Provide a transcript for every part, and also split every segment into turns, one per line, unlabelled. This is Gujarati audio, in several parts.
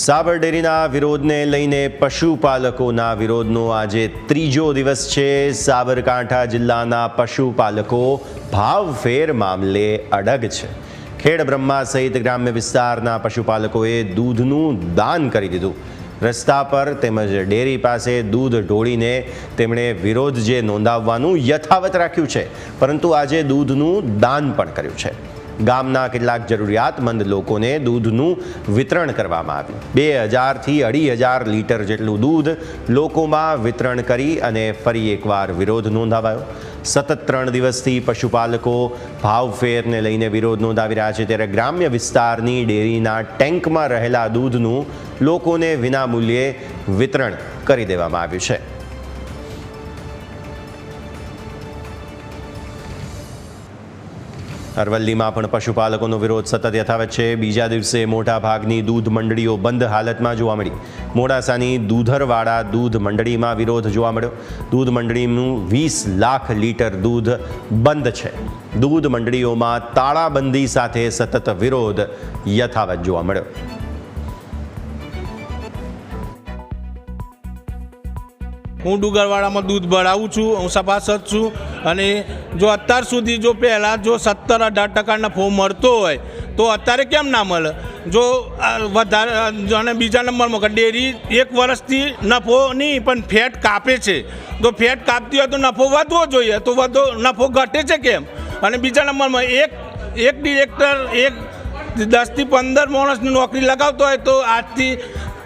સાબર ડેરીના વિરોધને લઈને પશુપાલકોના વિરોધનો આજે ત્રીજો દિવસ છે। સાબરકાંઠા જિલ્લાના પશુપાલકો ભાવફેર મામલે અડગ છે। ખેડબ્રહ્મા સહિત ગ્રામ્ય વિસ્તારના પશુપાલકોએ દૂધનું દાન કરી દીધું। રસ્તા પર તેમજ ડેરી પાસે દૂધ ઢોળીને તેમણે વિરોધ જે નોંધાવવાનું યથાવત રાખ્યું છે, પરંતુ આજે દૂધનું દાન પણ કર્યું છે। ગામના કેટલાક જરૂરિયાતમંદ લોકોને દૂધનું વિતરણ કરવામાં આવ્યું। 2000 થી 2500 લીટર જેટલું દૂધ લોકોમાં વિતરણ કરી અને ફરી એકવાર વિરોધ નોંધાવાયો। સતત 3 દિવસથી પશુપાલકો ભાવફેરને લઈને વિરોધ નોંધાવી રહ્યા છે, ત્યારે ગ્રામ્ય વિસ્તારની ડેરીના ટેન્કમાં રહેલા દૂધનું લોકોને વિનામૂલ્યે વિતરણ કરી દેવામાં આવ્યું છે। અરવલ્લીમાં પણ પશુપાલકોનો વિરોધ સતત યથાવત છે। બીજા દિવસે મોટાભાગની દૂધ મંડળીઓ બંધ હાલતમાં જોવા મળી। મોડાસાની દૂધરવાડા દૂધ મંડળીમાં વિરોધ જોવા મળ્યો। દૂધ મંડળીનું 20 લાખ લીટર દૂધ બંધ છે। દૂધ મંડળીઓમાં તાળાબંધી સાથે સતત વિરોધ યથાવત જોવા મળ્યો।
હું ડુંગરવાડામાં દૂધ ભરાવું છું, હું સભાસદ છું, અને જો અત્યાર સુધી જો પહેલાં જો 17-18% નફો મળતો હોય તો અત્યારે કેમ ના મળે? જો વધારે અને બીજા નંબરમાં ડેરી 1 વર્ષથી નફો નહીં પણ ફેટ કાપે છે, તો ફેટ કાપતી હોય તો નફો વધવો જોઈએ, તો નફો ઘટે છે કેમ? અને બીજા નંબરમાં એક ડિરેક્ટર 10 થી 15 માણસની નોકરી લગાવતો હોય તો આજથી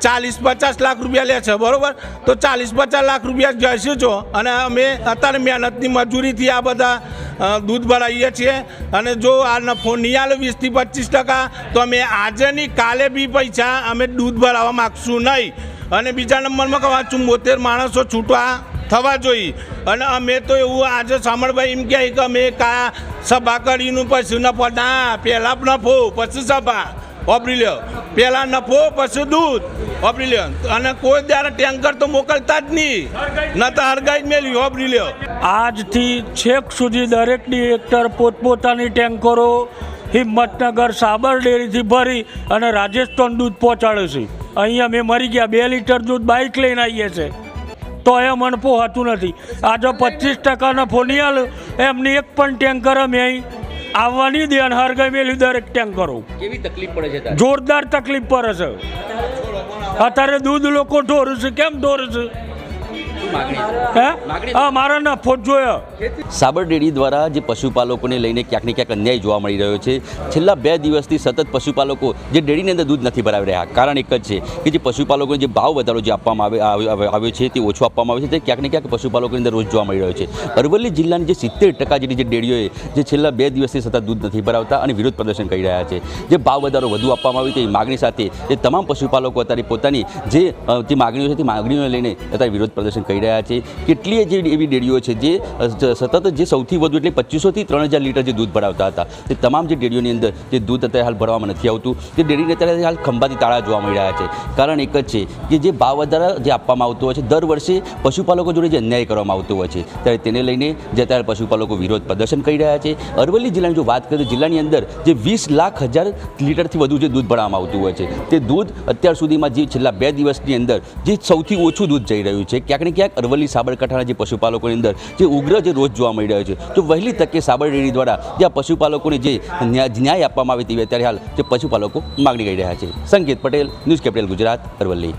40-50 લાખ રૂપિયા લે છે, બરાબર? તો 40-50 લાખ રૂપિયા જશે છો, અને અમે અત્યારે મહેનતની મજૂરીથી આ બધા દૂધ ભરાઈએ છીએ, અને જો આ નફો નહીં આવે 20 થી 25%, તો અમે આજે નહીં કાલે બી પૈસા અમે દૂધ ભરાવવા માગશું નહીં। અને બીજા નંબરમાં કહું 74 માણસો છૂટવા થવા જોઈએ, અને અમે તો એવું આજે સામળભાઈ એમ કહે કે અમે સભા કરીને પછી નફો, ના, પહેલાં નફો પછી સભા, વાપરી લ્યો, પહેલાં નફો પછી દૂધ વાપરી લ્યો, અને કોઈ ત્યારે ટેન્કર તો મોકલતા જ નહીં, ન તો હરગાઈ જ મેળવી, વાપરી લ્યો।
આજથી છેક સુધી દરેક ડિરેક્ટર પોતપોતાની ટેન્કરો હિંમતનગર સાબર ડેરીથી ભરી અને રાજસ્થાન દૂધ પહોંચાડે છે। અહીંયા મેં મરી ગયા 2 લીટર દૂધ બાઇક લઈને આવીએ છીએ, તો એ મને પોહાતું નથી। આજે 25% નફો નહીં આલે એમની એક પણ ટેન્કર અમે અહીં આવવાની દે, અને હરગાઈ મેળવી દરેક ટેન્કરો।
કેવી તકલીફ પડે છે?
જોરદાર તકલીફ પડે છે। અત્યારે દૂધ લોકો ઢોરે છે, કેમ ઢોરે છે? હા, મારા નફો જોયો।
સાબર ડેરી દ્વારા જે પશુપાલકોને લઈને ક્યાંક ને ક્યાંક અન્યાય જોવા મળી રહ્યો છે। છેલ્લા 2 દિવસથી સતત પશુપાલકો જે ડેરીની અંદર દૂધ નથી ભરાવી રહ્યા, કારણ એક જ છે કે જે પશુપાલકોને જે ભાવ વધારો જે આપવામાં આવ્યો છે તે ઓછો આપવામાં આવે છે, તે ક્યાંક ને ક્યાંક પશુપાલકોની અંદર રોજ જોવા મળી રહ્યો છે। અરવલ્લી જિલ્લાની જે 70% જેટલી જે ડેરીઓએ જે છેલ્લા 2 દિવસથી સતત દૂધ નથી ભરાવતા અને વિરોધ પ્રદર્શન કરી રહ્યા છે। જે ભાવ વધારો વધુ આપવામાં આવ્યો તેવી માગણી સાથે એ તમામ પશુપાલકો અત્યારે પોતાની જે માગણીઓ છે તે માગણીઓને લઈને અત્યારે વિરોધ પ્રદર્શન કરી રહ્યા છે। કેટલીય જે એવી ડેરીઓ છે જે સતત જે સૌથી વધુ એટલે 2500 થી 3000 લીટર જે દૂધ ભરાવતા હતા, તે તમામ જે ડેરીઓની અંદર જે દૂધ અત્યારે હાલ ભરવામાં નથી આવતું, તે ડેરીને અત્યારે હાલ ખંભાતી તાળા જોવા મળી રહ્યા છે। કારણ એક જ છે કે જે ભાવ વધારા જે આપવામાં આવતો હોય છે, દર વર્ષે પશુપાલકો જોડે જે અન્યાય કરવામાં આવતો હોય છે, ત્યારે તેને લઈને જે અત્યારે પશુપાલકો વિરોધ પ્રદર્શન કરી રહ્યા છે। અરવલ્લી જિલ્લાની જો વાત કરીએ, જિલ્લાની અંદર જે 20,00,000 લીટરથી વધુ જે દૂધ ભરવામાં આવતું હોય છે, તે દૂધ અત્યાર સુધીમાં જે છેલ્લા 2 દિવસની અંદર જે સૌથી ઓછું દૂધ જઈ રહ્યું છે। ક્યાંક ને ક્યાંક અરવલ્લી સાબરકાંઠાના જે પશુપાલકોની અંદર જે ઉગ્ર જે રોજ જોવા મળી રહ્યો છે, તો વહેલી તકે સાબર ડેરી દ્વારા જે આ પશુપાલકોને જે ન્યાય આપવામાં આવે તેવી અત્યારે હાલ જે પશુપાલકો માગણી કરી રહ્યા છે। સંકેત પટેલ, ન્યૂઝ કેપિટલ ગુજરાત, અરવલ્લી।